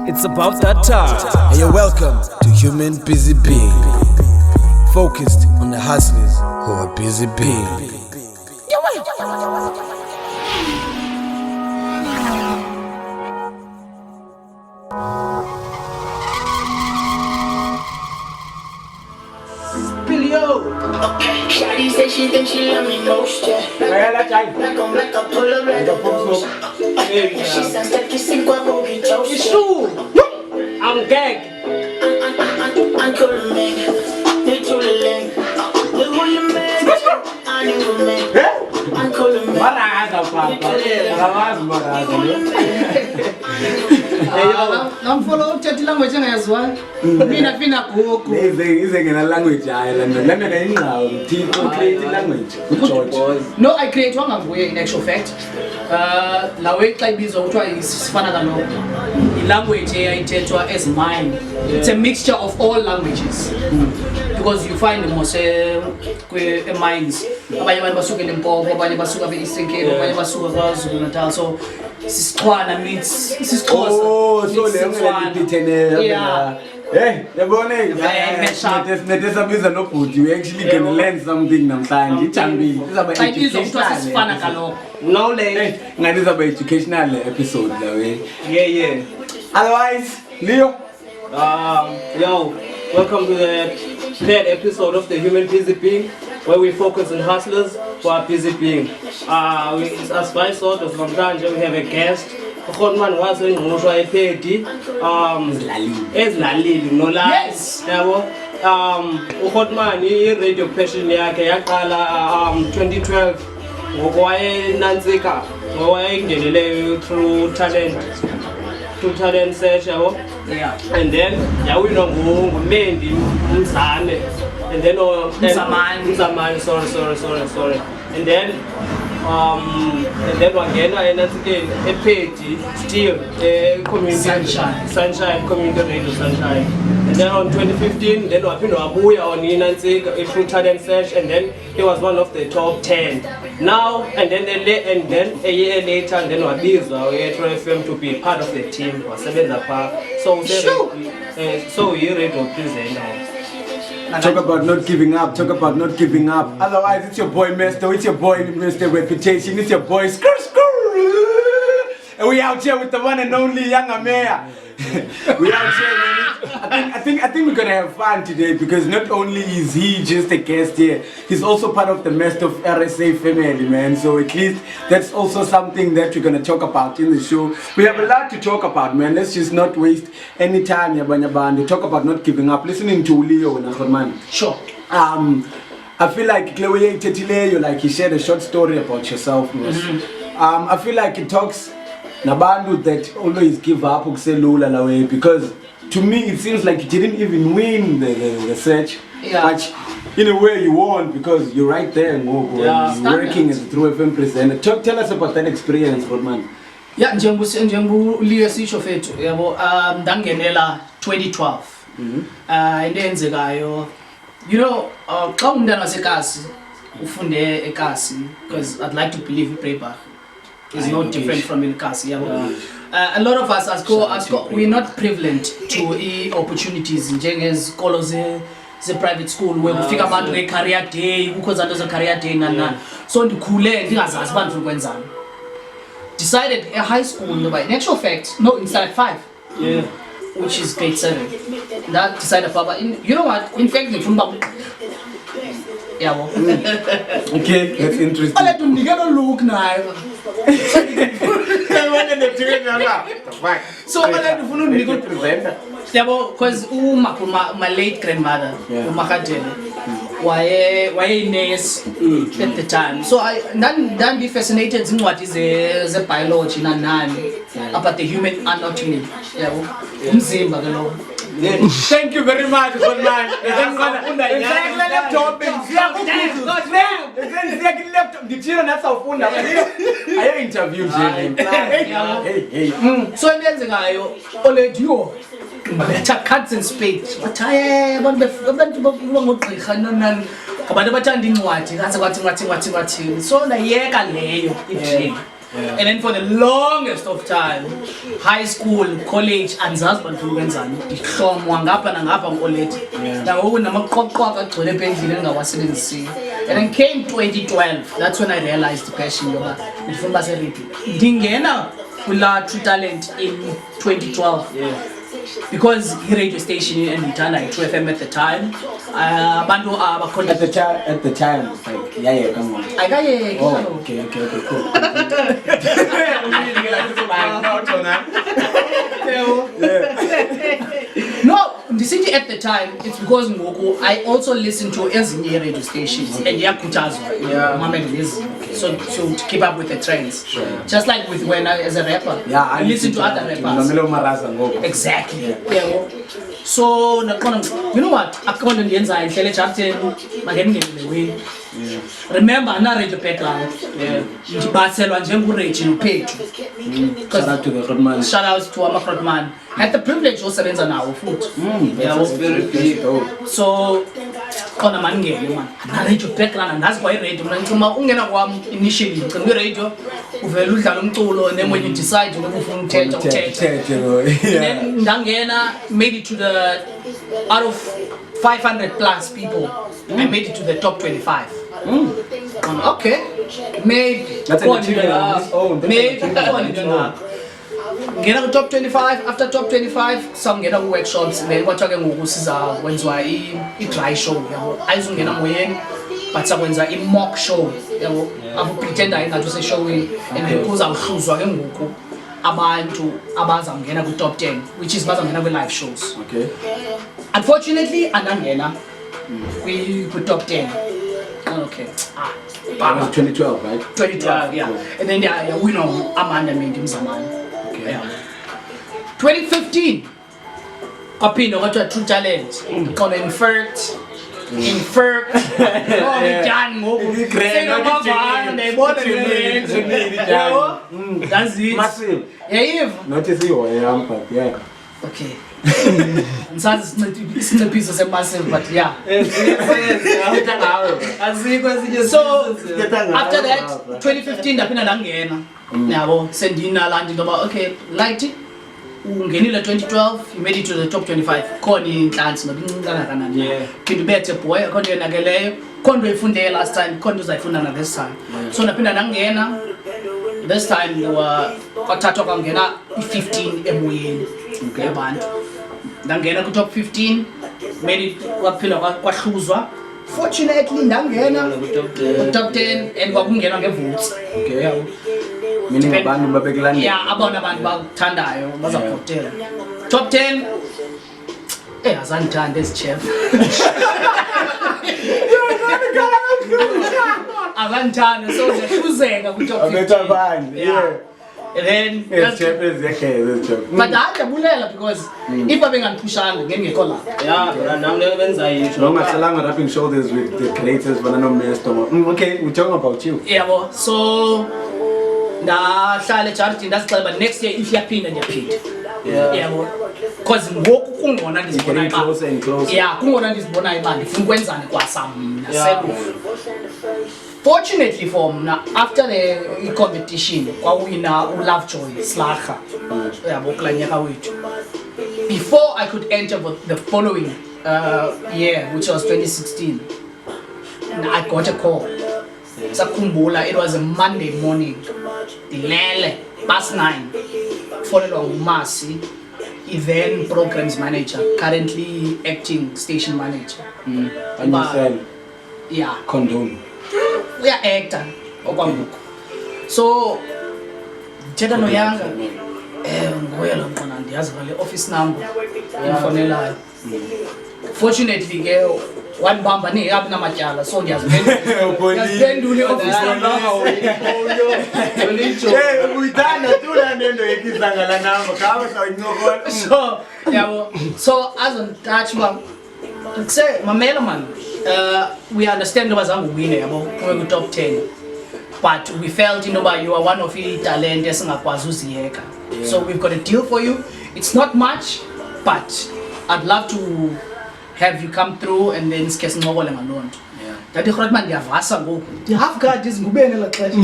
It's about that time. And you're welcome to Human Busy Being, focused on the hustlers who are busy being. Shawty say she thinks she love me most, yeah. Black on black, I pull up like a post. She says that kissing kwa bogi toast. It's true. I'm gag. I'm cool, man. They too late. They will make. I need man. I'm cool, man. I'm follow chat language as well. Mina kuku. Is language language. No, I create one of way in actual fact. La way like this or is fana than language here as mine. It's a mixture of all languages. Because you find the most minds. Abanye basuka eLimpopo, abanye basuka eEastern Cape, abanye basuka KwaZulu-Natal. So Siskwana means Siskhosa. Oh, so le yeah. Hey, yabone. Netesabiza no good. You actually can learn something namhlanje. Ithambile. Like this sifana kaloko. No le. Ngathi izaba educational episode la we. Yeah. Otherwise, Leo. Yo, welcome to the third episode of the Human Busy Being, where we focus on hustlers who are busy being. As by sort of sometimes we have a guest. Khotman was in Mosha Epedi. Ezlalili, no lie. Yes. Khotman, he radio passion yakhe yaqala 2012. Ngokwaye Nantsika, ngokwaye ngenele through Trutalent search yabo. Yeah. And then yawina ngumendi Mzane. And then Mzamani, sorry. And then wangena enathike ePedi still community Sunshine community radio Sunshine. And then on 2015 then waphinda wabuya on Inansika Trutalent search, and then he was one of the top 10 now. And then a year later and then wabizwa eTro FM to be part of the team wasebenza pha. So he radio presenter. Talk about not giving up. Otherwise, it's your boy Mr. It's your boy Mr. Reputation. It's your boy Skr. And we out here with the one and only Yanga Mayor. We out here, man. I think we're gonna have fun today, because not only is he just a guest here, he's also part of the Mest of RSA family, man. So at least that's also something that we're gonna talk about in the show. We have a lot to talk about, man. Let's just not waste any time, Yabanya. Talk about not giving up. Listening to Leo and man. Sure. I feel like Chloe Tetile, like he shared a short story about yourself. I feel like it talks Nabandu that always give up Lula, because to me it seems like you didn't even win the search. Yeah. But in a way you won, because you're right there and you're working as a True FM presenter. Tell us about that experience, man. Yeah, njengu Leo sisho fethu yabo ndangenela 2012. Indenzekayo, you know, xa umntana waseKasi ufunde eKasi, because I'd like to believe Prepper is not different from Inkasi. A lot of us we're not privileged to opportunities as colors the private school where we figure about a career day, because there's a career day so ndikhule ndingazazi bantu ukwenzani. Decided a high school in actual fact, no, in standard 5. Yeah. Which is grade 7. That decided you know what? In fact, yeah, well. Okay, that's interesting. I let them look now. So I let them presenter. Yeah, because my late grandmother, why nurse at the time. So I then be fascinated in what is the biology about the human anatomy. Thank you very much, man. I interviewed him. Hey. So ndenzengayo oledio betha cuts and spades. Bathaye abantu ngogqirha nonani. Abantu bathanda incwadi, ngaze kwathi. So nayeka leyo idrink. And then for the longest of time, high school, college, anzazi bantu kwenzani. Ihlomwa ngapha nangapha ngolet. Nangoku namaqoqoqa agcwele pendlini engawasebenzisi. And then came 2012. That's when I realized the passion yoba ngifuna base radio. Ndingena kula Trutalent in 2012. Because the radio station and Itana 2FM at the time, bantu at the time, it's like yeah, come on. Okay, cool. No, the city at the time, it's because Ngoko, I also listened to ezinye radio stations and yakutazwa, so to keep up with the trends. Just like with when I as a rapper, I listen to other rappers. Exactly. Yeah. So you know what? According to the inside, remember, I'm not radio background. Barcelona, Jembu page. Shout out to the Rodman. Shout out to our Rodman. Had the privilege also to our food. Yeah, was very big. So, on a man game, man. I'm radio background, and that's why radio. Initially, when we radio, we look at them and then when you decide to go from then Dangena made it to the out of 500 plus people. I made it to the top 25. Okay, made that's an achievement on its own. Get out top 25. After top 25, some get out workshops. Then what talking about is when I dry show. I don't get moyen, but some when I mock show. I pretend I just a show and because I'll choose abantu abazangena ku top 10, which is bazangena ku live shows. Okay. Unfortunately, andangena ku top 10. Okay. That was 2012, right? 2012, yeah. And then we know Amanda made him Zaman. Okay. 2015, Kapino got a Trutalent. Called Infert. That's it. Massive. Yeah, not to see but yeah. Okay. It's a piece of massive, but yeah. So after that, 2015, I've been a now sending a landing about okay, light it. 2012, you made it to the top 25. Koni plants, no, can better boy. Kondo nagele, kondo ifunde last time, kondo zaifunda this time. So napenda nangena. This time we were Katato Kangena 15 MWN. Okay, band. Nangena ku top 15, made it kwa hluzwa. Fortunately, nangena top 10 and wakungena ngevotes. Okay. Meaning abantu babekulanda. Yeah, abona abantu bakuthandayo bazakhothela. Top 10. Azanthanda chef. Azanthanda so ngiyahluzeka ku top 15. Yeah. And then yes, chef is okay, but ajabulela because if abengangiphushanga ngengekho la. Yeah, nami benza yisho. Long as long rapping shoulders with the creators but no mess. Okay, we're talking about you. Yeah, so ndahlala charity ndasicela but next year if yaphinda ndiyaphinda. Yeah, because ngoku kungona ndizibona iba. Yeah, kungona ndizibona iba ndifuna ukwenzani kwasam naself. Fortunately for me, after the competition, kwawina uLovejoy Slacha. Before I could enter the following year, which was 2016, I got a call. Sakumbula, it was a Monday morning. Lele, past 9. Followed on Masi, event programs manager, currently acting station manager. And you said, yeah. Condone. We are actor. So, Jeda no Yanga. Ngoyela mfana ndiyazi ngale office number. Infonela. Fortunately, one bamba ni yabi namatyala so ndiyaziphendula office number. Hey, uyithanda tula nendo yekizangala number. Kawo sawinyokola. So, yabo. So as on touch man. Say mamela man. We understand wazangu wine yabo ku top 10. But we felt you are one of the talent esingakwazi uziyeka. So we've got a deal for you. It's not much, but I'd love to have you come through and then skes ngokole ngalonto. Ndathi Grootman ndiyavasa ngoku. Half guard izingubene la xesha.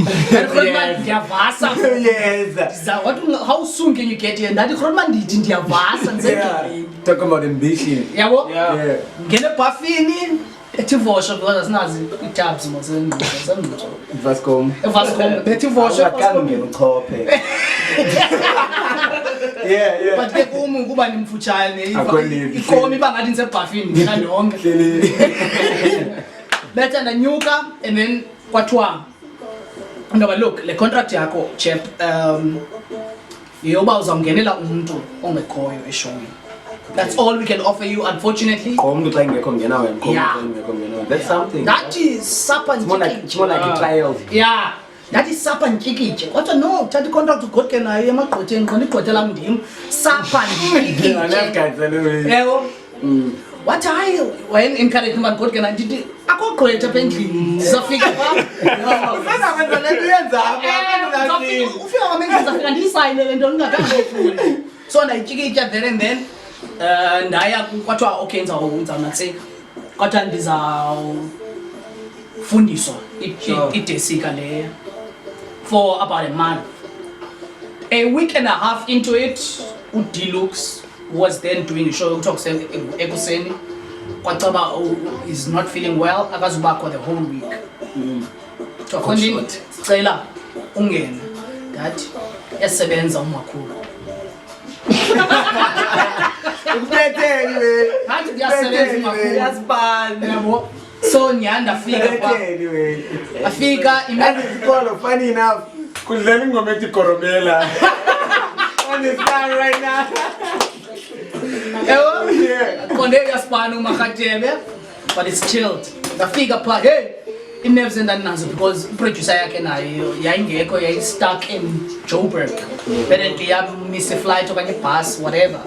Grootman ndiyavasa. Yes. What how soon can you get here? Ndathi Grootman ndithi ndiyavasa nzekile. Talk about ambition. Yabo? Yeah. Ngene Buffini ethi vosho because asinazi itabs mosenzo. Vascom. Vascom bethi vosho. Ngenoqhophe. Yeah. But ke kumu kuba nimfutshane ikhomi bangathi nise Buffini ngina ndonke. Better ndanyuka and then kwathiwa ngoba look le contract yakho chap yoba uzamngenela umuntu ongekhoyo eshowini. That's all we can offer you, unfortunately. That's something. That is sapa it's more like a trial. Yeah. That is sapa nkikije. Kodwa no, thatha contract ugodke nayo emagqotheni khona igqotela ndim. Sapa nkikije. Yebo. What I when encourage man godke na ndithi akogqwetha apha endlini. Sizafika pha. Ufuna kwenza le nto yenza apha. Ufika kwamenza sizafika ndiyisayine le nto ndingakangofuni. So ndayitshikitya there and then ndaya kwathiwa okay ndizawunatsika kodwa ndizawufundiswa idesika leya for about a month. A week and a half into it, Deluxe was then doing a show ekuseni kwacaba is not feeling well akazubakho the whole week. Cela ungene that yasebenza umakhulu. So nyanda afika funny enough kudlala ingoma ethi Korobela on the star right now. Konde yaspana umakhatebe but it's chilled. Afika pha hey nerves endanazo because producer yakhe nayo yayingekho yayi stuck in Joburg. Apparently miss a flight okanye bus whatever.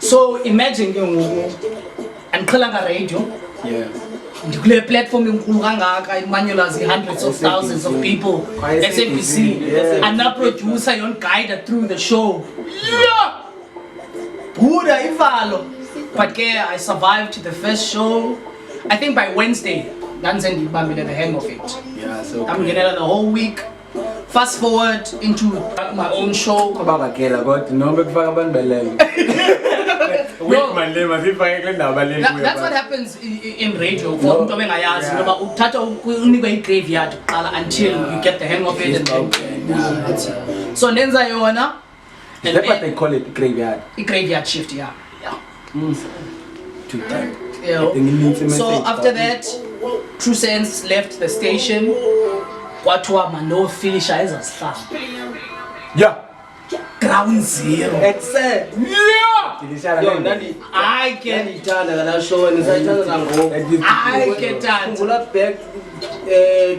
So imagine ke ngoku andiqhela nga radio. Yeah. Ndikule platform enkulu kangaka imanyulazi hundreds of thousands of people. SABC and a producer yon guided through the show. Yeah. Buddha ivalo. But I survived the first show. I think by Wednesday Nanze ndibambile the hang of it. Yeah, so I'm getting the whole week. Fast forward into my own show. Babakela kodwa noma kufaka abantu belele. That's what happens in radio for umuntu obengayazi ngoba uthatha unikwe igraveyard kuqala until you get the hang of it and then so ndenza yona and that's what they call it, graveyard. Graveyard shift, yeah. Too tight. So after that, True Sense left the station. Kwathiwa mano finisher ezasihla. Yeah. Groundzero. Excel. Yeah. Yo, Nandi, I can ithanda ngala show nisayithanda ngoku. I can dance. Ngula back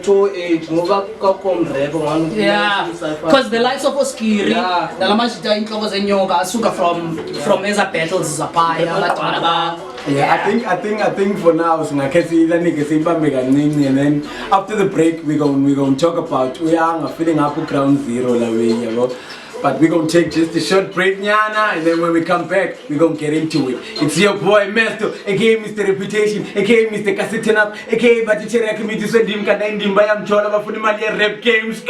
to age ngoba kakhom rap ngani. Yeah. Because the likes of Oskiri, nalamajita inhloko zenyoka asuka from eza battles zapaya abadala ba. Yeah, I think for now singakhetha nike siyibambe kancane and then after the break we going talk about Yanga filling up Groundzero la way, yabo. But we're going to take just a short break, Nyana, and then when we come back, we're going to get into it. It's your boy, Mesto, aka Mr. Reputation, aka Mr. Cassetting Up, aka Batichera Committee, so Dim Kadain Dimbayam Chola for the Malia Rep Games.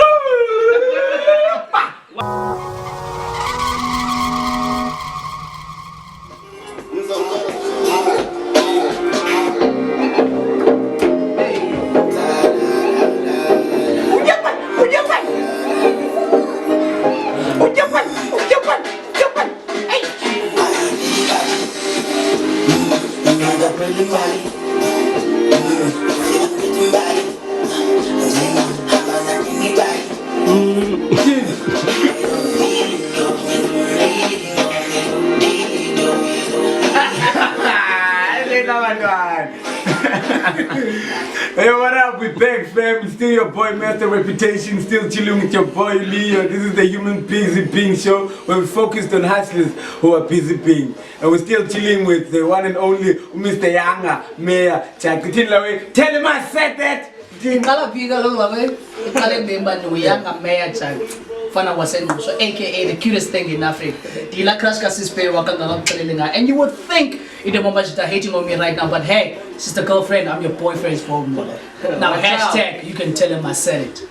Hey, what up? We back, fam. Still your boy, Master Reputation. Still chilling with your boy, Leo. This is the Human Busy Being show where we focused on hustlers who are busy being. And we're still chilling with the one and only Mr. Yanga, Mayor, JACA. Tell him I said that. Ngala bika lo babe. Ikale member no Yanga Mayor JACA. Fana wasenzo, aka the cutest thing in Africa. Dila crash ka sispe wakanga ngaphelele nga. And you would think ide mama jita hating on me right now, but hey, She's the girlfriend, I'm your boyfriend's phone. Now hashtag, you can tell him I said it.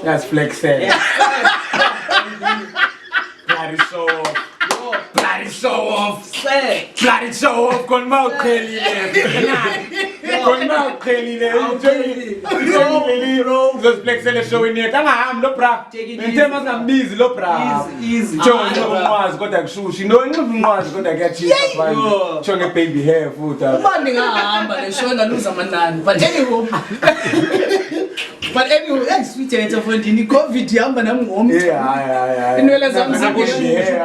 That's flex said. Bloody show off. Bloody show off. Bloody show off. Con mouth clearly there. Con mouth clearly there. Just flex the show in here. Kanga ham lo bra. Ntemas na busy lo bra. Easy. Chonge umwazi kodwa kushushi. No umwazi kodwa kuyachisa phanje. Chonge baby hair futhi. Uma ndingahamba le show ngaluza manani. But anyway, sweet etha fondini COVID ihamba nami ngomu. Yeah. Inwele zami zibushe.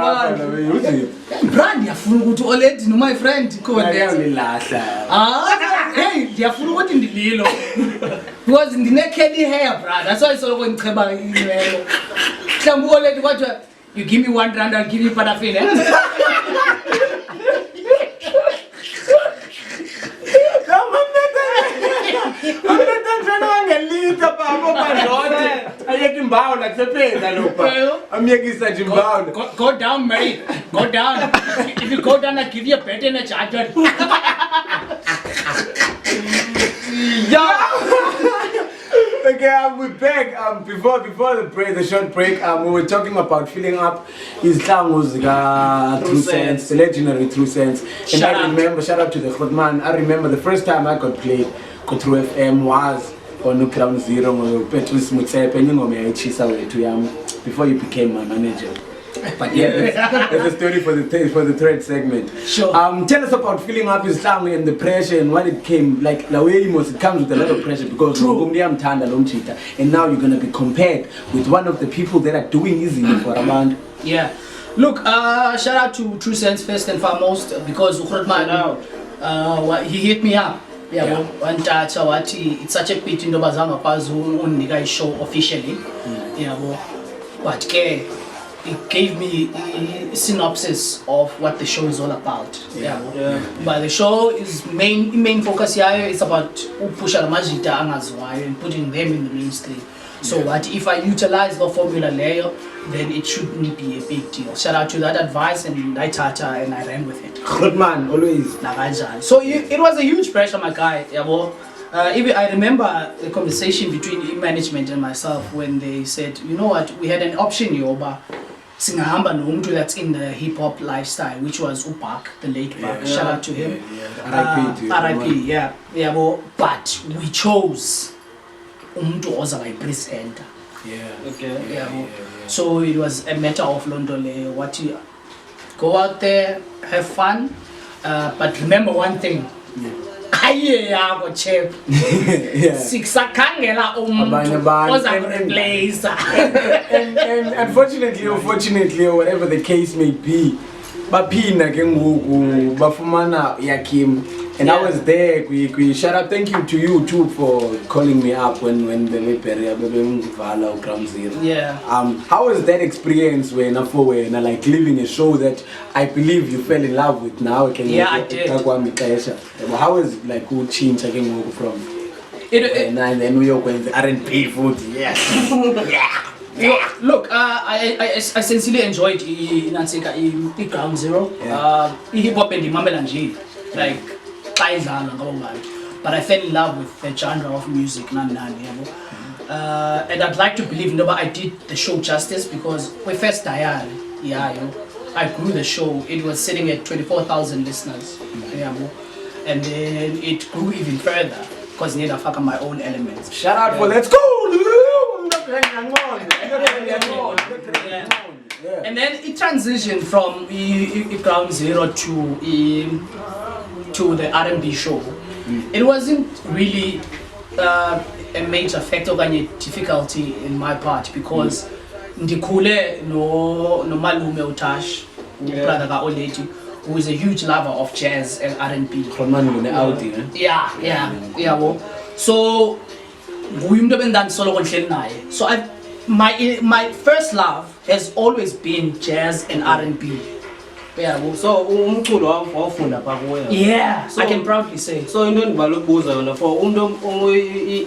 Brand ndiyafuna ukuthi already no my friend khona Uyalilahla. Hey, ndiyafuna ukuthi ndililo. Because ndine-curly hair, brother. That's why I soloko ngicheba inwele. Mhlawumbe already kodwa you give me R1, I'll give you paraffin, eh? Go down, mate. Go down. If you go down, I'll give you a bed and a charger. Okay, we're back. Before the break, the short break, we were talking about filling up his tongue True Sense, the legendary True Sense. And I remember, shout out to the man. I remember the first time I got played True FM was on Groundzero before you became my manager. But yeah, that's a story for the third segment. Sure. Tell us about filling up his tongue and the pressure and what it came like. The way it comes with a lot of pressure because and now you're gonna be compared with one of the people that are doing easy for a band. Yeah. Look, shout out to True Sense first and foremost because he hit me up. Yeah. One touch, it's such a pity no bazanga pazu uniga show officially. Yeah, but it gave me a synopsis of what the show is all about. Yeah. But the show is main focus here is about push majita angazwayo and putting them in the mainstream. So what if I utilize the formula layer, then it shouldn't be a big deal. Shout out to that advice and I tata and I ran with it. Good man, always. So it was a huge pressure, my guy. Yeah, even I remember the conversation between management and myself when they said, you know what, we had an option here, but singahamba nomuntu that's in the hip hop lifestyle, which was Upak, the late Upak. Shout out to him. R.I.P. Yeah. But we chose umuntu oza presenter. So it was a matter of Londole. What you go out there, have fun, but remember one thing. Chep. Siksakangela replace. And unfortunately, or whatever the case may be, bapina kenguku bafumana yakim. And I was there. We shout out. Thank you to you too for calling me up when the Groundzero. Yeah. How was that experience when like living a show that I believe you fell in love with now? I did. How was like who changed again from? And then we went R&B food. Yes. Yeah. Look, I sincerely enjoyed Groundzero. Hip hop and Mamelanji, like. But I fell in love with the genre of music, and I'd like to believe I did the show justice because we first I grew the show. It was sitting at 24,000 listeners, and then it grew even further because I fuck my own elements. Shout out for Let's Go! And then it transitioned from Groundzero to the R&B show. It wasn't really a major factor or any difficulty in my part because ndikhule no malume uTash, brother ka Oleti, who is a huge lover of jazz and R&B. So so my first love has always been jazz and R&B. Yeah, so umculo wafunda pha kuwe. Yeah, so I can proudly say. So into endibalokubuza yona for umuntu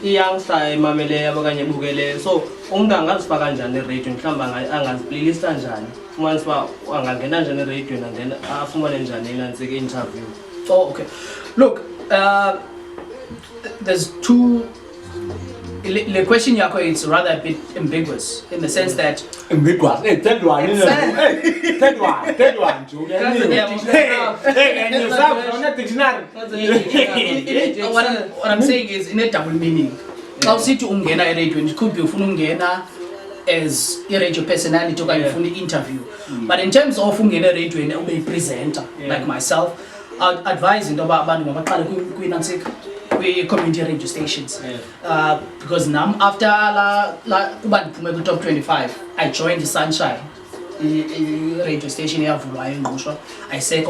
youngster emameleyo okanye ebukeleyo. So umuntu angazifaka kanjani eradio mhlawumbe angaziplaylista njani? Fumanise uba angangena njani eradio and then afumane njani inantsika interview. Oh, okay. Look, there's two. The question yakho is rather a bit ambiguous in the sense that ambiguous. Hey, third one. Third one. What I'm saying is in a double meaning. I'll see to ungena radio, it could be ungena as a radio personality or interview. But in terms of ungena radio and a presenter like myself, I'd advise about community radio stations because now after the top 25 I joined the Sunshine radio station here I say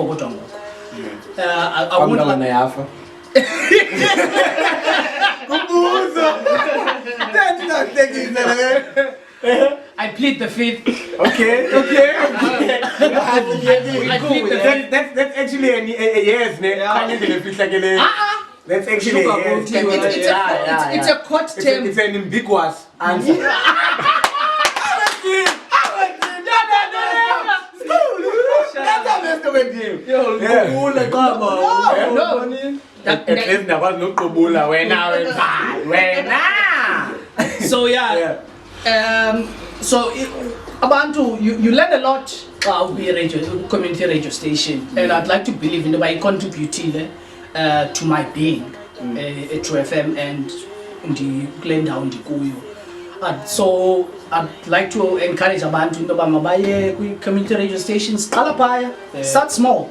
I plead the fifth. Okay. That's actually a yes. That's actually it's a court term. It's an ambiguous answer. So yeah. So Abantu, you learn a lot about radio, community radio station, and I'd like to believe in the way contributing to my being at True FM and the Glendown Kuyo. So I'd like to encourage Abantu to buy community radio stations. Start small,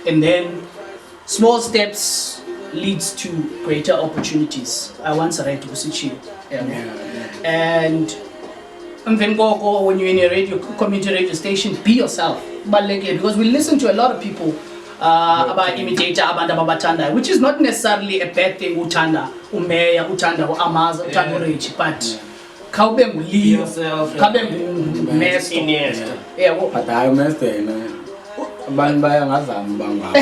and then small steps leads to greater opportunities. I once read to Usichi, and then when you're in a community radio station, be yourself. Because we listen to a lot of people about imitator abantu ababathandayo, which is not necessarily a bad thing. Uthanda umeya, uthanda uamaza, uthanda urich, but khawube ngulio, khawube ngumesto. Yeah, but I mesto abantu bayangazama bangaba.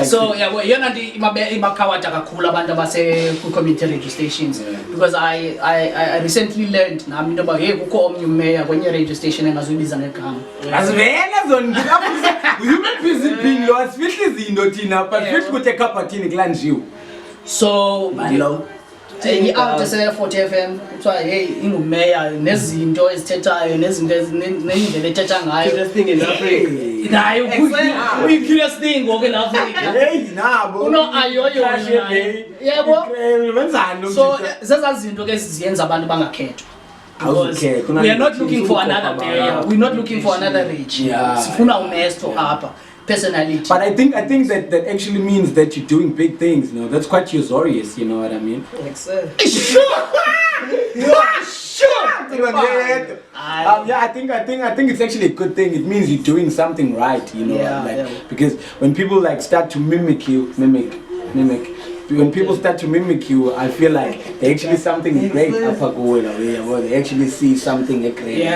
So yeah, well, yona ndi imakawata kakhulu abantu abase ku community radio stations because I recently learned nami into about hey kukho omnye umeya kwenye radio station engazoyibiza ngegama. Asivela zona human busy being lo asifihli izinto thina but fithi kuthe kaphathini kulanjiwe. So hello. Out to 40 FM kuthiwa hey ingumeya nezinto ezithethayo nezinto nezindlela ethetha ngayo. Curious thing in Africa. Nayo curious thing ngoke in Africa. Hey nabo. Ayoyo yebo. So zezazinto ke siziyenza abantu bangakhethwa. Because we are not looking for another area. We're not looking for another reach. Sifuna umesto hapa. Personality. But I think that actually means that you're doing big things, you know. That's quite usurious, you know what I mean? Sure. I think it's actually a good thing. It means you're doing something right, you know. Because when people like start to mimic you, when people start to mimic you, I feel like they actually something great they actually see something great.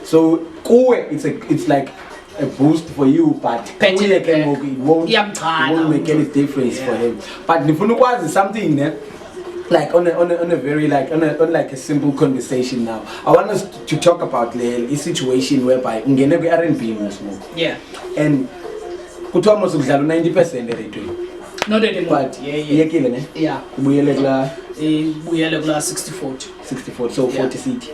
So it's like a boost for you, but it won't make any difference for him. But Nifunukwas is something like on a very like on a simple conversation now. I want us to talk about a situation whereby ungene ku R&B smoke. Yeah. And kuthiwa mos ukudlala 90% eradweni. Not anymore. But yekile ne? Yeah. Ubuyele kula 60-40. So 40 seat.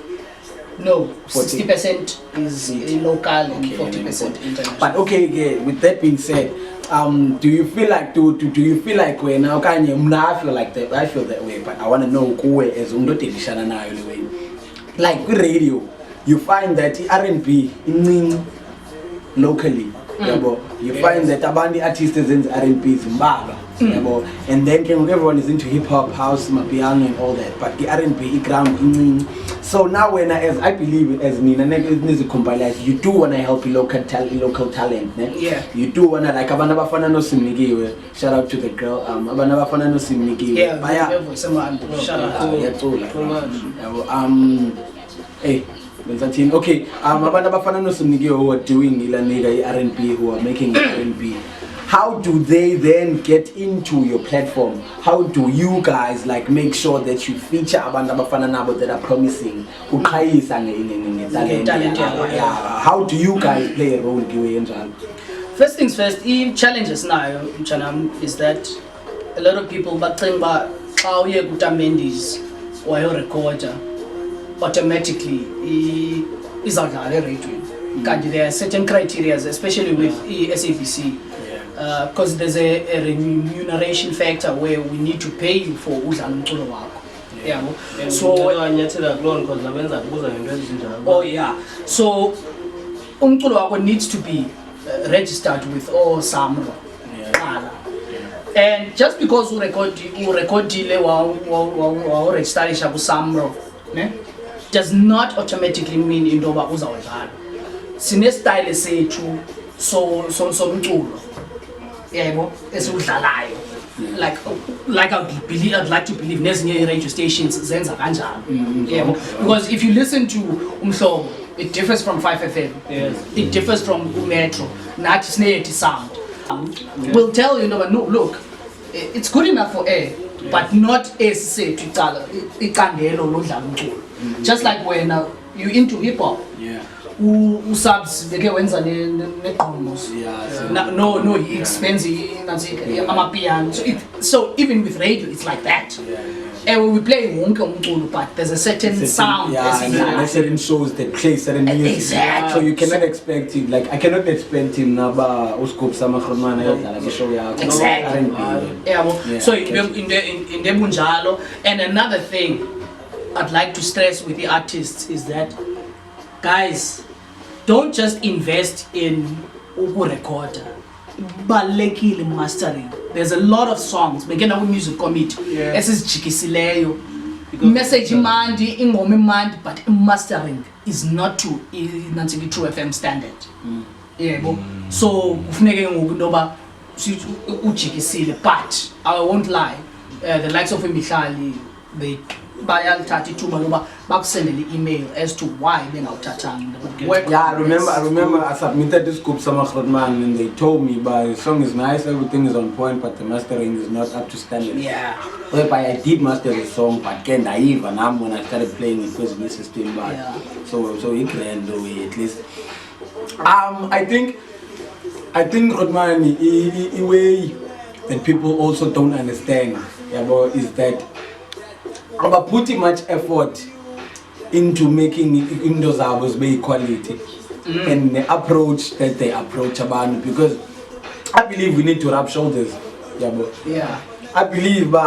No, 60% is local and 40% international. But okay, with that being said, do you feel like when now I feel like that, I feel that way, but I want to know who is anyway. Like with radio, you find that R&B locally. You find that abandi artists in R&B is Zimbabwe, and then everyone is into hip hop, house, piano, and all that. But the R&B ground. So now when I believe as Nina you do want to help local talent. Yeah. You do want to like abanabafana no simnigiwe. Shout out to the girl. Abanabafana no simnigiwe. Yeah. Shout out. Hey. Okay, abantu abafana noSimnikiwe who are doing ilanega R&B, who are making R&B, how do they then get into your platform? How do you guys like make sure that you feature abantu abafana nabo that are promising? How do you guys play a role? First things first, challenges now, Chanam, is that a lot of people think about how you put a Mendes or your recorder automatically is a radio. There are certain criteria, especially with SABC, because there's a remuneration factor where we need to pay you for umculo wakho. Yeah. So so umculo wakho needs to be registered with all SAMRO. And just because we record register SAMRO does not automatically mean indoba uzawudlala. Sine style sethu so umculo yebo esiudlalayo like I'd like to believe nezinye radio stations zenza kanjalo yebo, because if you listen to umhlobo, it differs from 5FM. Yes. It differs from Metro. Nathi sinethi sound. We'll tell you, no, look, it's good enough for air, but not esisethu icala icandelo lodlala umculo. Just like when you into hip hop. Yeah. Usubs beke wenza neqomos. No expensive amapiano. So even with radio it's like that. And when we play wonke umculo, but there's a certain sound. Yeah, and there are certain shows that play certain music. Exactly. So you cannot expect him, like I cannot expect him naba uskop sama khurmana yodla like a show yakho. Exactly. Yeah. So in the bunjalo. And another thing I'd like to stress with the artists is that, guys, don't just invest in recorder. Balekile mastering. There's a lot of songs. Begin our music commit. This is chikisileyo. Message mandi, ingome mandi, but mastering is not to true FM standard. Yeah, so ufuneke ngokunoba uchikisile, but I won't lie. The likes of Mihlali, they bayalithatha ithuba loba bakusendele email as to why bengawuthathanga. Yeah, I remember I submitted this scoop sama khurman and they told me, but the song is nice, everything is on point, but the mastering is not up to standard. Yeah. Whereby I did master the song, but again naive and I'm when I started playing it because this system bad. Yeah. So it can do it at least. I think Rodman, the way that people also don't understand is that about putting much effort into making those albums be quality and the approach that they approach about, because I believe we need to rub shoulders. Yeah. I believe be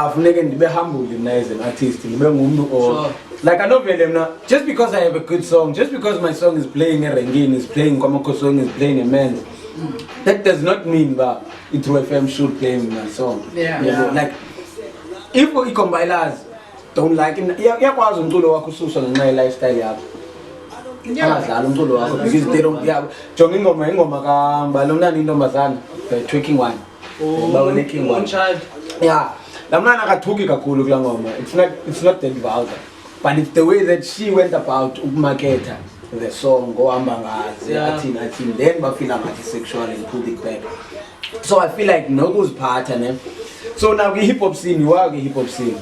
humble as an artist, or like I don't them now. Just because I have a good song, just because my song is playing a Rengin, is playing Komoko song, is playing a man, that does not mean that True FM should play my song. Like if we combine don't like it. Yakwazi umculo wakho ususwa ngenxa lifestyle yakho. Abadlala umculo wakho because they don't jonga ingoma ka balomnani intombazana, the twerking one. Baweleking one. Yeah. Lamnana akathuki kakhulu kula ngoma. It's not that vulgar. But it's the way that she went about ukumarketa the song gohamba ngazi athini then bafila ngathi sexual and put it back. So I feel like nokuziphatha ne. So now we hip hop scene, you are the hip hop scene.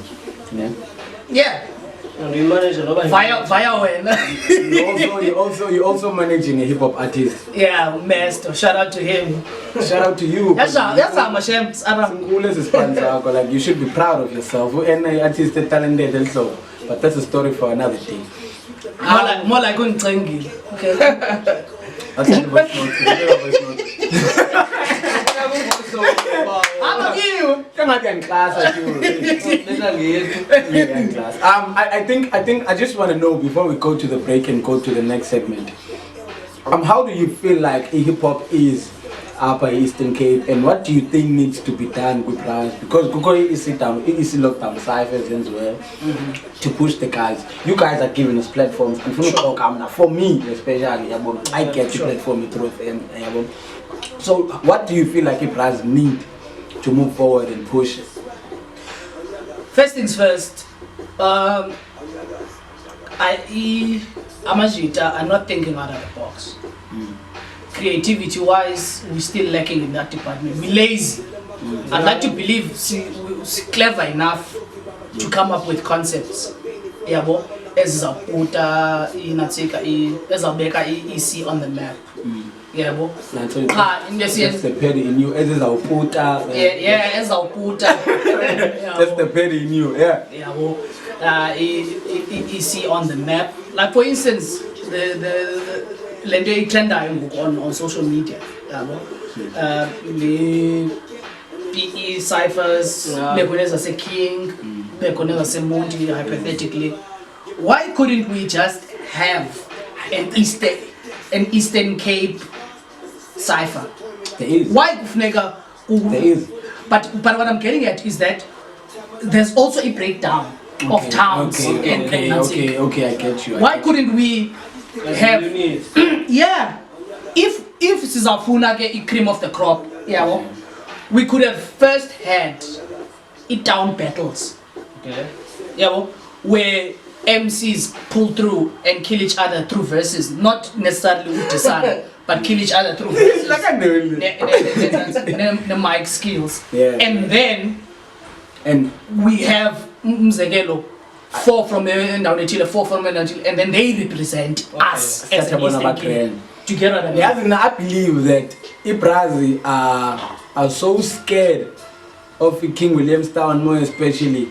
Yeah. And you manage a lot Via when. you also managing a hip hop artist. Yeah, master. Shout out to him. Shout out to you. Yes, I'm ashamed. Like you should be proud of yourself. And artist is talented also. But that's a story for another day. More like Uncengi. Okay. I'm you. Come out in class at you. I just want to know before we go to the break and go to the next segment. How do you feel like hip hop is Upper Eastern Cape, and what do you think needs to be done with guys? Because Kukoi is lockdown ciphers as well to push the guys. You guys are giving us platforms, and for me especially, I get the platform through FM. So what do you feel like guys need to move forward and push it? First things first, Amajita are not thinking out of the box. Creativity wise, we're still lacking in that department. We're lazy. I'd like to believe we're clever enough to come up with concepts. As a put as a EC on the map. Yeah, bo. That's Yes. the petty in you. As is our puta. Yeah, as our puta. That's the petty in you. Yeah. Yeah, well, you see on the map, like for instance, the trend on social media, the PE ciphers, Bekoneza say King, Bekoneza say Monty, hypothetically. Why couldn't we just have an Eastern Cape cipher? There is. Why Kufnega? There is. But what I'm getting at is that there's also a breakdown of towns. Okay, I get you. Why couldn't we have? Yeah, if Sizafuna get cream of the crop, yeah, well, we could have first had town battles. Okay. Yeah, well, where MCs pull through and kill each other through verses, not necessarily with the sun, but kill each other through verses. Like I know. The mic skills. Yeah. And we have Mzegelo, 4 from Ndauletile, 4 from Ndauletile, and then they represent us as an Eastern Cape. Do you get what I mean? Yeah, I believe that Ibrazi are so scared of King Williamstown, more especially,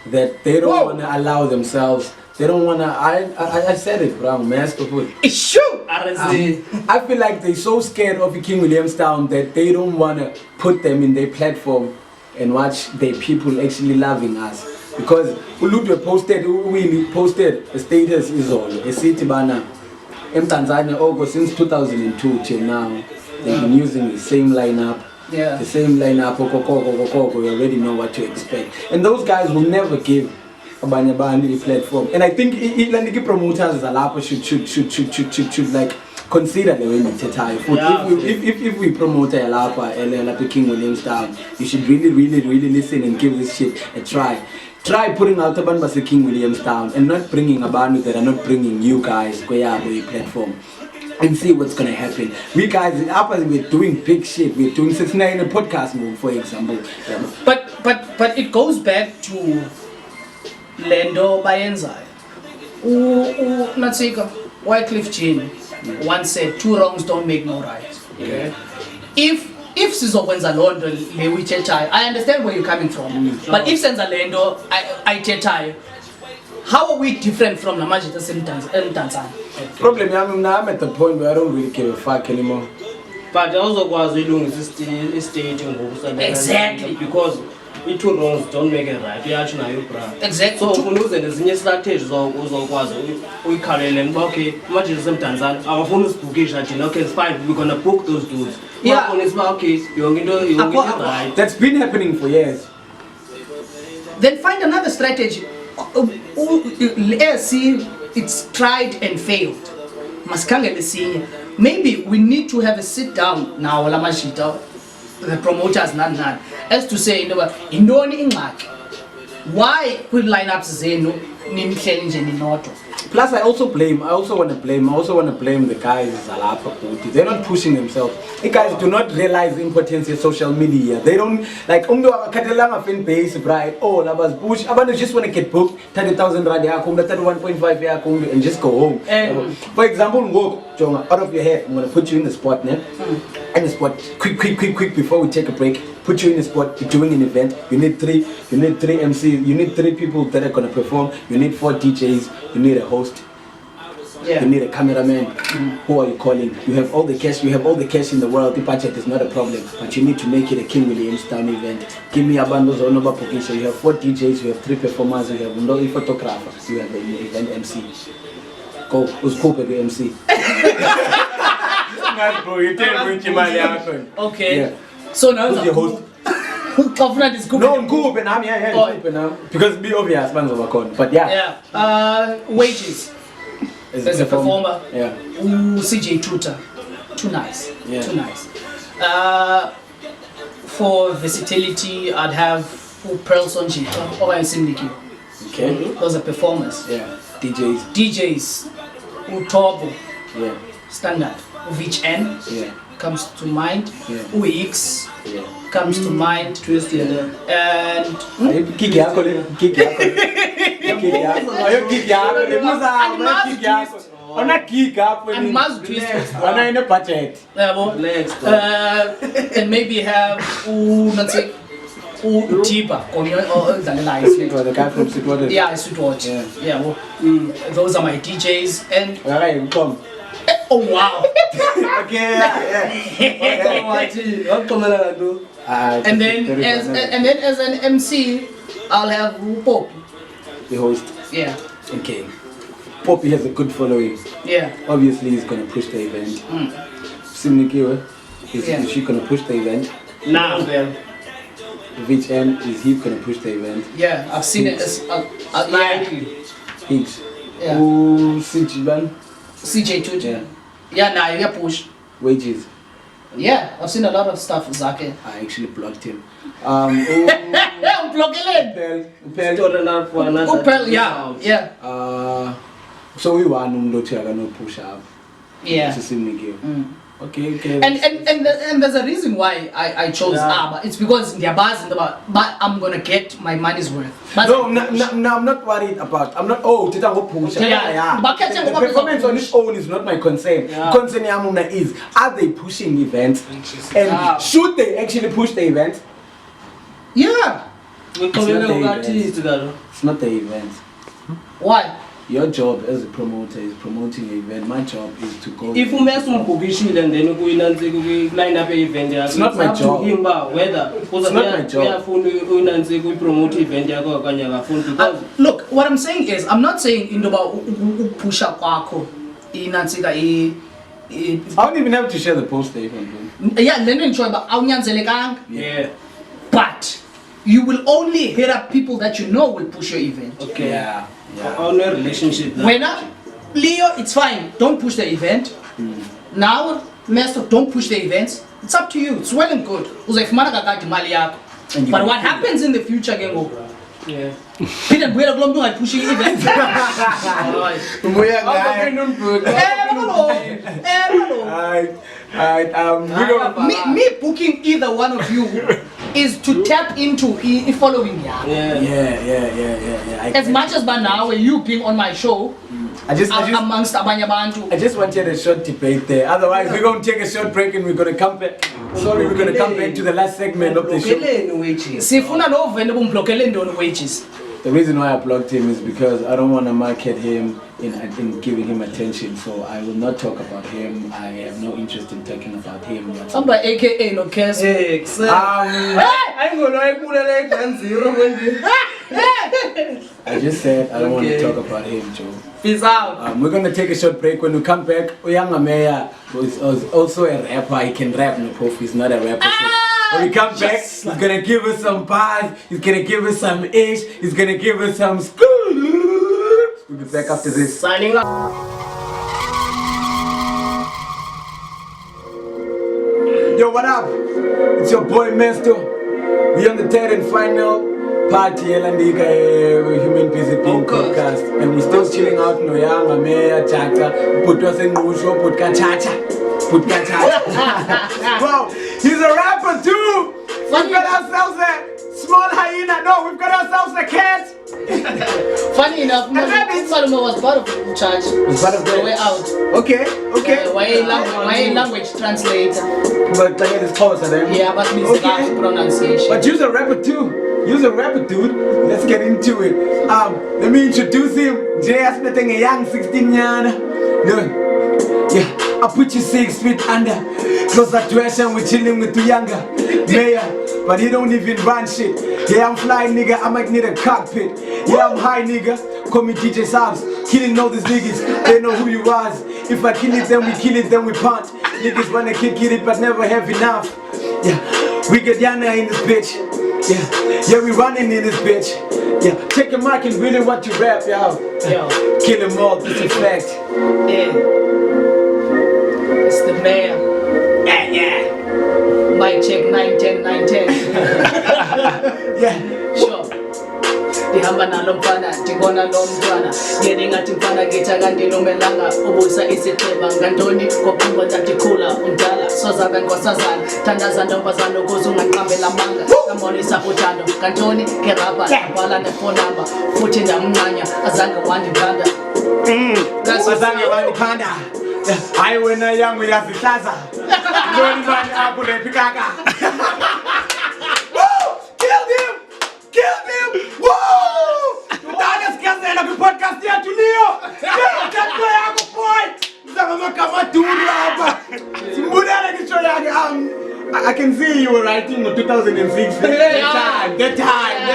that they don't want to allow themselves. They don't want to. I said it, bro. Masterful. It's true. I feel like they're so scared of King Williamstown that they don't want to put them in their platform and watch their people actually loving us. Because Uludwe posted a status is all a city banner in Tanzania since 2002 till now. They've been using the same lineup. Yeah. The same lineup, you already know what to expect. And those guys will never give Abanyabani a platform. And I think the promoters should like consider the way we tetai. If we promote a King Williamstown, you should really listen and give this shit a try. Try putting out a band by King Williamstown and not bringing a band that are not bringing you guys go a platform. And see what's gonna happen. We guys, we're doing big shit. We're doing 69 in a podcast move, for example. But it goes back to Lendo Bayenzai. Natsika, Wycliffe Jean once said 2 wrongs don't make no right. Okay. If Sizokwenza Londo Lewichetai, I understand where you're coming from. But if Senza Lendo I Chetai, how are we different from Namajita Tanzania? Problem I'm at the point where I don't really give a fuck anymore. But also was we doing this stage Exactly. Because we 2 wrongs don't make it right. We actually know. Exactly. So we lose the strategy we carry them. Okay, Majita Tanzania. Our phone is bookish. Okay, it's fine. We're gonna book those dudes. Yeah. Okay, you're right. That's been happening for years. Then find another strategy. It's tried and failed. Maybe we need to have a sit down now, the promoters, as to say, why could lineups zenu not? Plus, I also want to blame the guys Zalapa. They're not pushing themselves. The guys do not realize the importance of social media. They don't like Catalan fan base, right? Oh, Labas Bush. I just want to get booked 30,000 rand, 31.5 and just go home. For example, out of your head, I'm gonna put you in the spot, in the spot, quick before we take a break. Put you in the spot. You're doing an event. You need 3 MCs. You need 3 people that are gonna perform. You need 4 DJs. You need a host. Yeah. You need a cameraman. Who are you calling? You have all the cash. You have all the cash in the world. The budget is not a problem, but you need to make it a King Williamstown event. Give me a bundles or no application. You have 4 DJs. You have 3 performers. You have no photographer. You have the event MC. Go. Who's cool with the MC? Bro, you tell me what Okay. Yeah. So now who's your host? Confident is good. No, good, but I'm here. Because be obvious, man's overcon. But yeah. Yeah. Wages. As a performer. Yeah. CJ Tuta. Too nice. Yeah. Too nice. For versatility, I'd have Pearlson Jika or Simniki. Okay. Those are performers. Yeah. DJs. Utobo. Yeah. Standard. Which N comes to mind. Yeah. UX comes to mind. Twisted. And Kiki yako. On a gig up And must twist. on a budget. Next. And maybe have Tiba or the lights. It was the guy from Sweetwater. Yeah, Sweetwater. Yeah. Well, those are my DJs. And Alright, come. oh wow. Okay, yeah. And then as an MC, I'll have Pop. The host. Yeah. Okay. Poppy has a good following. Yeah. Obviously, he's gonna push the event. Simnikiwe, is she gonna push the event? Now. Which end is he gonna push the event? Yeah, I've seen it as Higgs. Yeah. Who Sijiban? CJ Tuja. Yeah, nah, you push. Wages. Yeah, I've seen a lot of stuff with Zake. I actually blocked him. Plug it in. Upel, yeah. So we want to no push up. Yeah. Okay. And there's a reason why I chose ABBA. It's because they're buzzing about, but I'm gonna get my money's worth. But No, I'm not worried about. I'm not. Oh, Tita go push. Yeah. But The performance on its own is not my concern. Concern Yamuna is, are they pushing events, and should they actually push the event? yeah. It's not the event. Why? Your job as a promoter is promoting an event. My job is to go. If you mess with Bobishil and then we line up an event, it's not my job. Whether it's not my job. We promote event. Look, what I'm saying is, I'm not saying Indoba push up Wako. I don't even have to share the post even. Yeah, let me enjoy, but Yeah. But you will only hit up people that you know will push your event. Okay. Yeah. On a relationship. When Leo, it's fine. Don't push the event. Now, Master, don't push the events. It's up to you. It's well and good. But what happens in the future, Gengo? Yeah. Peter, we're going to pushing events. Me booking either one of you is to tap into following ya. Yeah. As much as by now, when you being on my show, amongst Abanya Bantu. I just wanted a short debate there. Otherwise, we're going to take a short break and we're going to come back. Sorry, we're going to come back to the last segment of the show. Sifuna no vendable blockade on wages. The reason why I blocked him is because I don't want to market him in giving him attention. So I will not talk about him. I have no interest in talking about him. Somebody AKA no cares. I just said I don't want to talk about him, Joe. Peace out. We're going to take a short break. When we come back, Yanga Meya is also a rapper. He can rap, no proof. He's not a rapper. So when we come back, he's going to give us some bars. He's going to give us some ish. He's going to give us some school. We'll be back after this. Signing up. Yo, what up? It's your boy Mesto. We on the third and final party Elandiga HumanBusyBeing podcast, and we're still chilling out no Yanga, Meya, JACA, put us in Musho, put Kachacha. Wow, he's a rapper too! We've got ourselves a small hyena, no, we've got ourselves a cat! Funny enough, Salmo was part of the church. It's part of the way out. Okay. Why language translator? But like it's closer then. Yeah, but means the pronunciation. But you're a rapper too. You're a rapper, dude. Let's get into it. Let me introduce him. J.S. Nothing a young 16-year. Yeah, I put you 6 feet under. Closer to Asian, we're chilling with the Yanga. Mayor, but he don't even run shit. Yeah, I'm fly, nigga. I might need a cockpit. Yeah, I'm high, nigga. Call me DJ Sabs. Killing all these niggas. They know who you was. If I kill it, then we kill it, then we punt. Niggas wanna kick it, but never have enough. Yeah, we get Yana in this bitch. Yeah, we running in this bitch. Yeah, take a mic and really what you rap, yo. Kill them all, this is a fact. Yeah. It's the mayor. Yeah. Mic check 910. Yeah. Sure. ndihamba nalo mfana ndibona lo mntwana yena ingathi mfana ngithi akandilumelanga ubusa isigqiba ngantoni kophumbo ndadikhula undala sozana ngosazana thandaza ntombazana ukuze unganqambela manga ndambonisa uthando ngantoni ngerabha ndabhala nefonamba futhi ndamncanya azange wandithanda azange wandithanda hayi wena yangu yazihlaza ntoni mani akurephi kaka. Kill him! Woo! Udala sikazela kwi-podcast yethu Leo. Ngiyathatha yakho boy. Mzanga magama duru apha. Simbulele ngisho yakhe I can see you were writing in 2006. That time.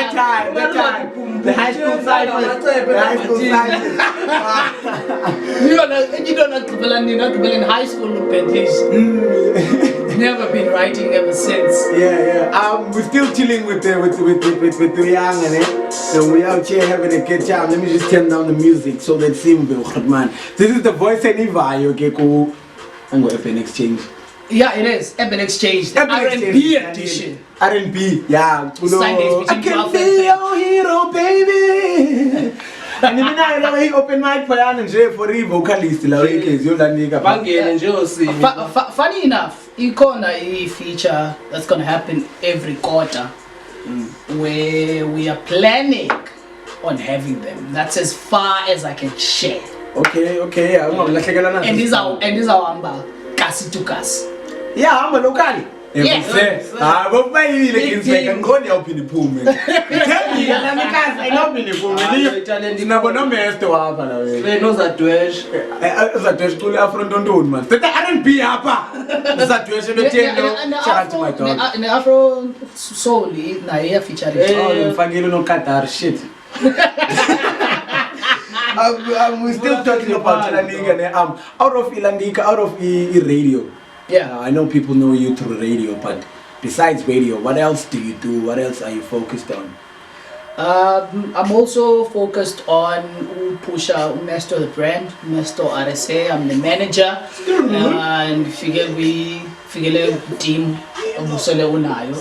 The high school cycle. You don't know in high school never been writing ever since. Yeah. We're still chilling with the young and we out here having a good time. Let me just turn down the music so let's see man. This is the voice and Iva, okay, cool. I'm going to have an exchange. Yeah, it is. Urban Exchange. R&B edition. R&B, yeah. Sundays I can be your hero, baby. And even I know he open mic for and for the vocalist. Funny enough, a feature that's gonna happen every quarter, where we are planning on having them. That's as far as I can share. Okay. And this is our kasi to kasi. Yeah, I'm a local. Yes. But why you can go up in the pool, man? Tell me, I know in the pool. It's never no mess to happen. They know that Dwesh. That Dwesh cool Afro don't do, man. But I don't be up. That Dwesh in the tail. Shout out to my dog. In the Afro soul, Naya featuring. Oh, Fagilo no Qatar shit. We're still talking about Ilandika. Out of Ilandika, out of radio. Yeah, I know people know you through radio, but besides radio, what else do you do? What else are you focused on? I'm also focused on Pusha Mesto the brand, Mesto RSA. I'm the manager, and figure team Musole Unayo,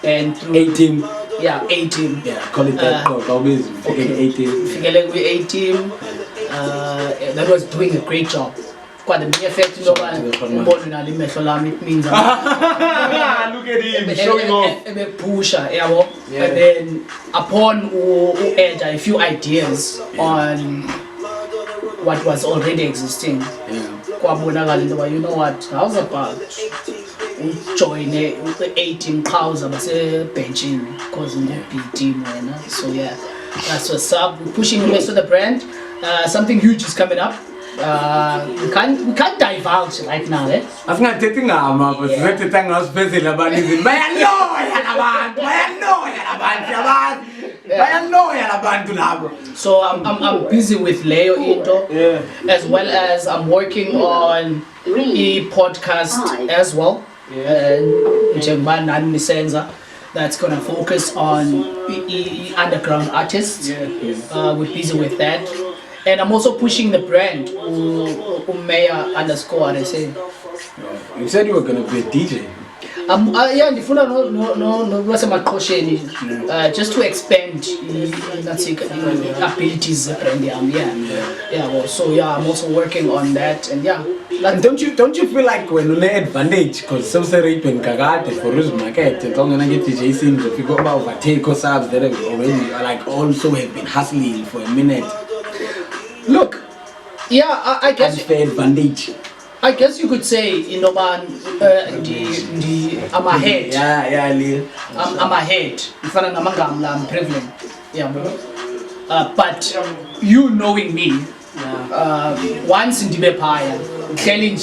and through A-team. Yeah, A-team. Yeah, call it that. Always A-team. Figure we A-team. That was doing a great job. Quite the mere effect, it means. Look at him showing off. Pusher, and then upon add a few ideas on what was already existing. You know what? How's about join the 18 cows of benching causing the big team? So yeah, that's what's up. We're pushing the rest of the brand. Something huge is coming up. We can't divulge right now, eh? I've not taken a map, but let's take us busy about it. So I'm busy with Leo Into, as well as I'm working on a podcast as well. That's gonna focus on underground artists. We're busy with that. And I'm also pushing the brand, Umeya_RSA. You said you were going to be a DJ. Yeah, just to expand abilities brand. So yeah, I'm also working on that, and yeah. And don't you feel like when you advantage because some say when kagate for us market and don't get DJ scenes if you go about overtake or subs that have already like also have been hustling for a minute. Look, yeah, I guess advantage. I guess you could say, man, I'm ahead. Yeah, I'm ahead. I'm privileged. Yeah, but you knowing me, once in the empire, telling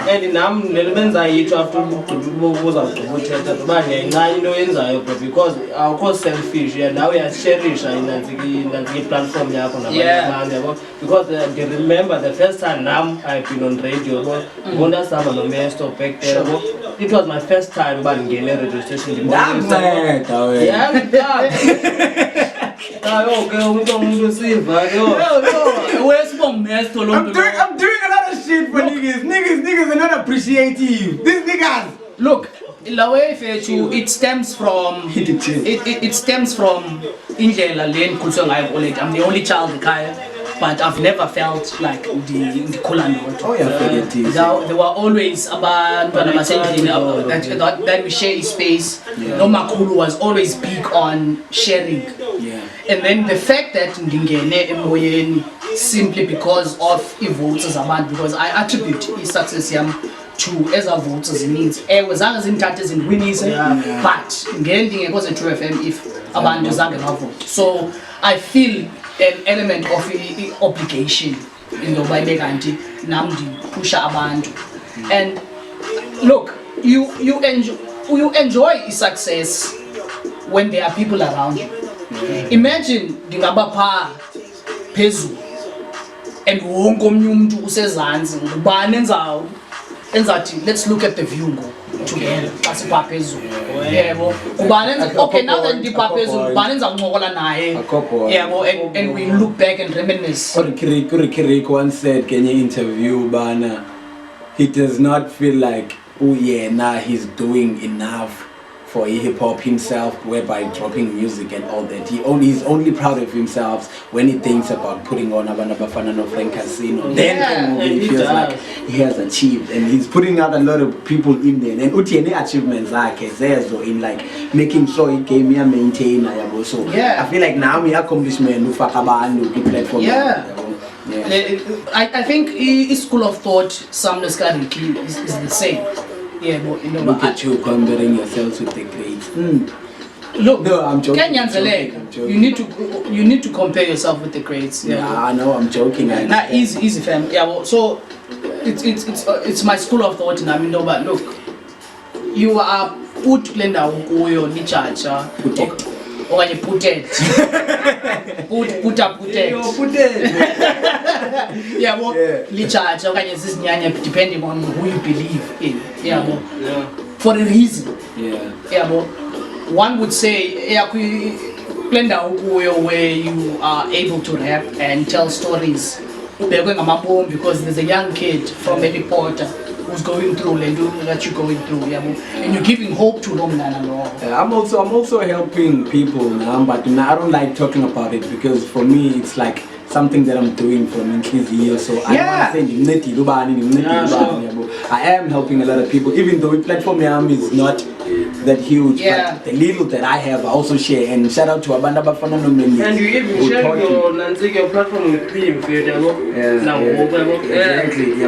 and nam nelemenza yethu after ukubuza ukuthetha kubanye nxa into yenzayo because awukho selfish and now uyasharisha inanziki platform yakho nabanye yabo because I remember the first time I've been on radio ngona saba no Mesto back there it was my first time ngene radio station I'm doing a lot of shit for niggas. Niggas are not appreciative. These niggas. Look, Lawe fethu, it stems from it stems from indlela le ngikhulisiwe ngayo already. I'm the only child ekhaya, but I've never felt like the Kulanot. Oh yeah, There were always abantwana basendlini that we share a space. No Makulu was always big on sharing. Yeah. And then the fact that ndingene emoyeni simply because of votes zabantu, because I attribute success yam to eza votes zininzi zange zindithathe zindiwinise, but ngeke ndingekho True FM if abantu zange bavote. So I feel an element of obligation indoba ibe kanti nam ndipusha abantu. And look, you enjoy success when there are people around you. Imagine ndingaba pha phezulu and wonke omnye umuntu usezantsi, ngubani enzathi let's look at the view together xa sipha phezulu. Yebo, ngubani okay, now that ndipha phezulu ngubani enza kuncokola naye. Yebo, and we look back and reminisce. Rick once said kenye interview bana, he does not feel like he's doing enough for hip hop himself, whereby dropping music and all that. He's only proud of himself when he thinks about putting on Abana Bafana no Frank Casino. Then he feels like he has achieved, and he's putting out a lot of people in there. And any achievements in like making sure he came here maintain. So I feel like now we accomplishment platform. I think his school of thought, Sam Neskariki, is the same. Yeah, but look at you comparing yourselves with the greats. Look, no, I'm joking. I'm joking. You need to compare yourself with the greats. Yeah, I know. I'm joking. Nah, easy, fam. Yeah, well, so it's my school of thought, and I mean, no, but look, you are put lenda ukuyo ni chacha. Okanye putet. Yeah, well, lichacha okanye zisinyanya depending on who you believe in. Yeah, well, for a reason. Yeah, well, one would say where you are able to rap and tell stories. Because there's a young kid from Eddie Porter who's going through that you're going through, and you're giving hope to them. I'm also helping people now, but I don't like talking about it because for me it's like something that I'm doing for years. So I am helping a lot of people, even though the platform is not that huge, but the little that I have I also share. And shout out to Abanda Bafana no Meni. And you even share your platform with me. Exactly. There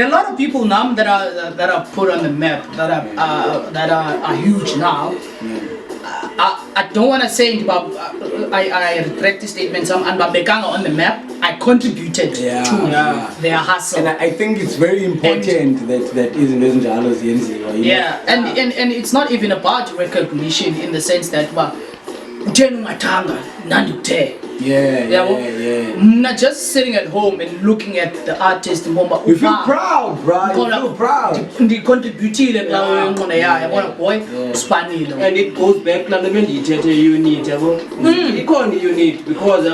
are a lot of people now that are put on the map that are huge now. I don't want to say I retract the statement. And Babekanga on the map, I contributed to their hustle. And I think it's very important that isn't Jalos Yenzi. Yeah, and it's not even about recognition in the sense that not just sitting at home and looking at the artist. You feel proud, bro. You feel proud. They contributed and it goes back to the unit. Unit because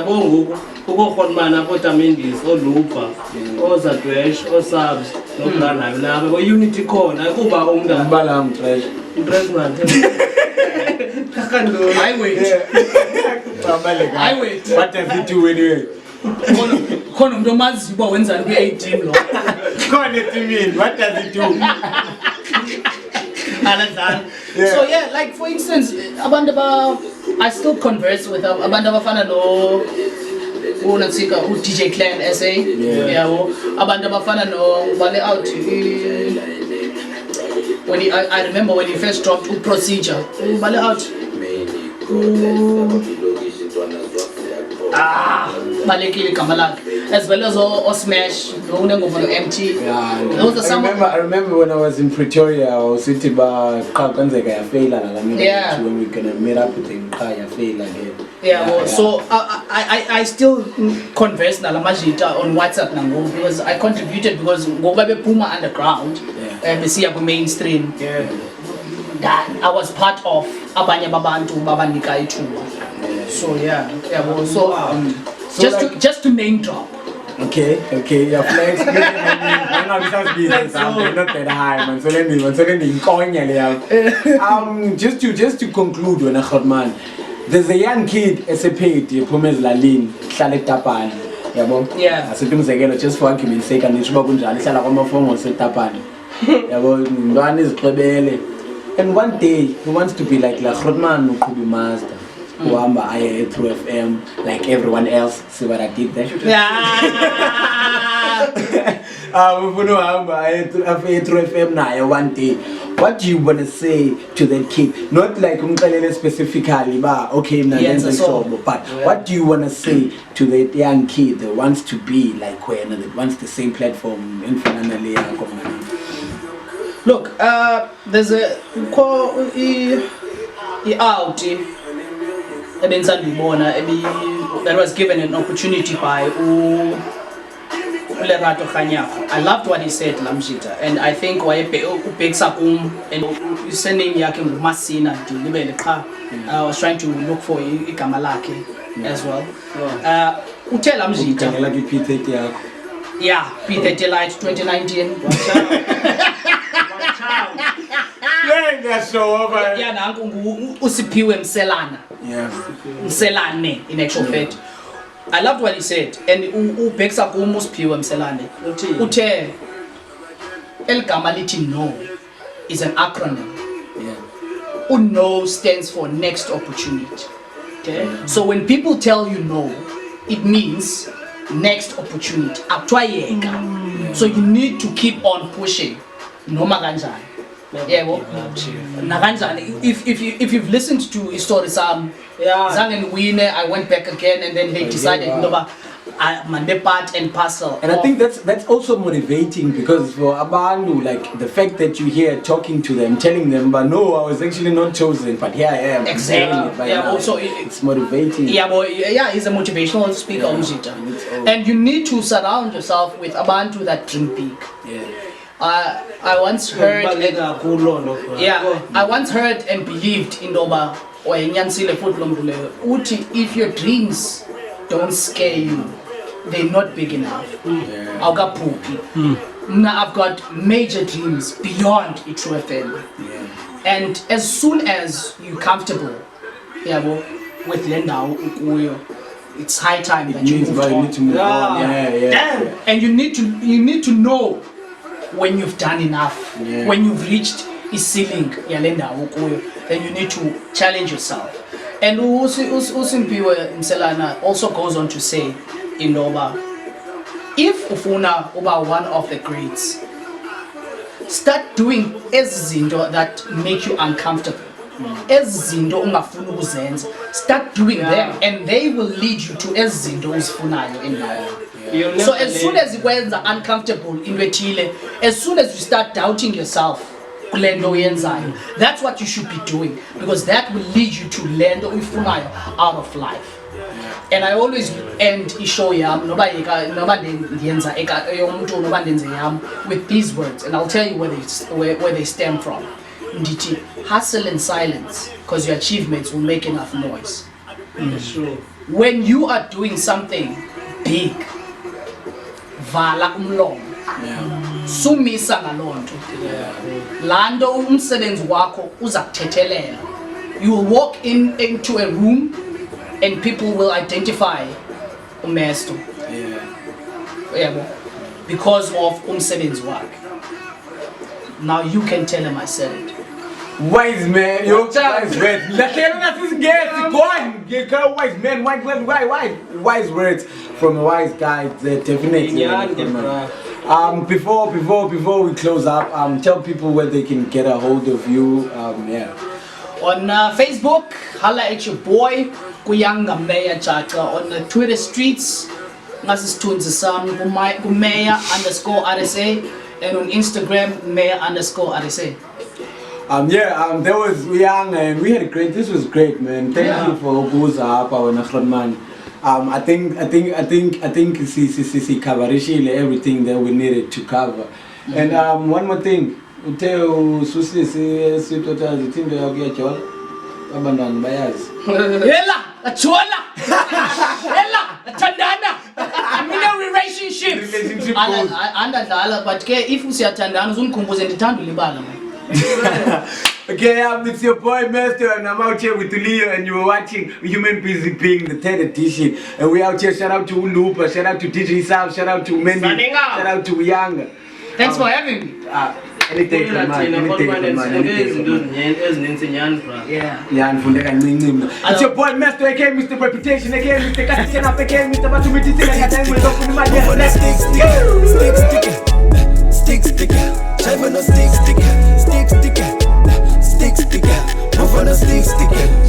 man Amendis or Lupa or Zadresh or Subs no unity corner. Balam trash. I wait. What does it do anyway? What does it do? So like for instance, I still converse with Abandaba Fanano, who DJ Clan SA. Abandaba Fanano, Bale out. I remember when he first dropped Procedure, Bale out. Malekili Kamalak, as well as Smash, MT. Those are some. I remember when I was in Pretoria, I was sitting by when we can meet up with him. So I still converse Nalamajita on WhatsApp now because I contributed because Gogabe Puma underground and the Siago mainstream. That I was part of Abanya Babantu Babanikai too. So so just to name drop. Okay, your flex. I'm not that high, man. So let me just to conclude, when man, there's a young kid as a paid, Pumes Lalin, Salet Tapan. Yeah. I said just for argument's sake, and it's about Gunja, phone or set Tapan. One is rebellion. And one day he wants to be like Rodman who could be master. Wamba I through FM like everyone else. See what I did there? Through FM now one day. What do you wanna say to that kid? Not like specifically, but okay, but what do you wanna say to that young kid that wants to be like when that wants the same platform in finally? Look, there's a out that was given an opportunity by Lerato Khanyago. I loved what he said, Lamjita, and I think why and sending Yakim Masina I was trying to look for Ikamalake as well. Utel Lamjita. Yeah, P30 Light 2019. Yeah, nangu usipiwe mselana. Yeah. Mselane in actual fact. I loved what he said, and ubeksa kumu usipiwe mselane. Ute El Gamaliti No is an acronym. Yeah. No stands for next opportunity. Okay? So when people tell you no, it means next opportunity. So you need to keep on pushing. No maganjani. Yeah, well, if you've listened to his story, Zang and Wiener, I went back again, and then they decided part and parcel. And I think that's also motivating, because for Abandu, like the fact that you hear talking to them, telling them, but no, I was actually not chosen, but here I am. Exactly. Yeah, also it's motivating. Yeah, but yeah, he's a motivational speaker, and you need to surround yourself with Abantu that dream big. Yeah. I once heard I once heard and believed in Doba or Uti, if your dreams don't scare you, they're not big enough. I've got poopy. Now I've got major dreams beyond True FM. And as soon as you're comfortable with Lendau, it's high time that you move on. And you need to know when you've done enough, when you've reached a ceiling, then you need to challenge yourself. And Usimpiwe Mselana also goes on to say in Loba, if ufuna uba one of the greats, start doing ezinto that make you uncomfortable. Ezinto ungafuna ukuzenza, start doing them, and they will lead you to ezinto uzifunayo in life. So as soon as you get uncomfortable in Wetile, as soon as you start doubting yourself, that's what you should be doing, because that will lead you to land out of life. And I always end show with these words, and I'll tell you where they stem from. Hustle in silence, because your achievements will make enough noise. When you are doing something big, vala umlomo, sumisa ngalonto, lando umsebenzi wakho uzakuthethelela. You will walk into a room and people will identify umesto, because of umsebenzi wakhe. Now you can tell him I said it. Wise man, wise man, wise words from a wise guy. Definitely. Before we close up, tell people where they can get a hold of you. On Facebook, holla at your boy Yanga Mayor JACA. On the Twitter streets, Mayor_RSA, and on Instagram, Mayor_RSA. There was Yanga, and we had this was great, man. Thank you for Buza up our man. I think covered everything that we needed to cover. And one more thing, tell Susi Abandan Bayaz. Hela, Achola, Hela, Tandana. I'm in a relationship. it goes. andadlala but ke if usiyathandana uzundikhumbuze ndithanda ulibala man. Okay, it's your boy Master, and I'm out here with Leo, and you're watching Human Busy Being, the 3rd edition. And we out here. Shout out to Ulupa, shout out to DJ Sam, shout out to Mendy, shout out to Yanga. Thanks for having me. Anything from man, anything from man. Yeah. It's your boy Master, aka Mr. Reputation, aka Mr. Katikena, aka Mr. Batumiti, Stick sticker, drive on a stick sticker, move on a stick sticker.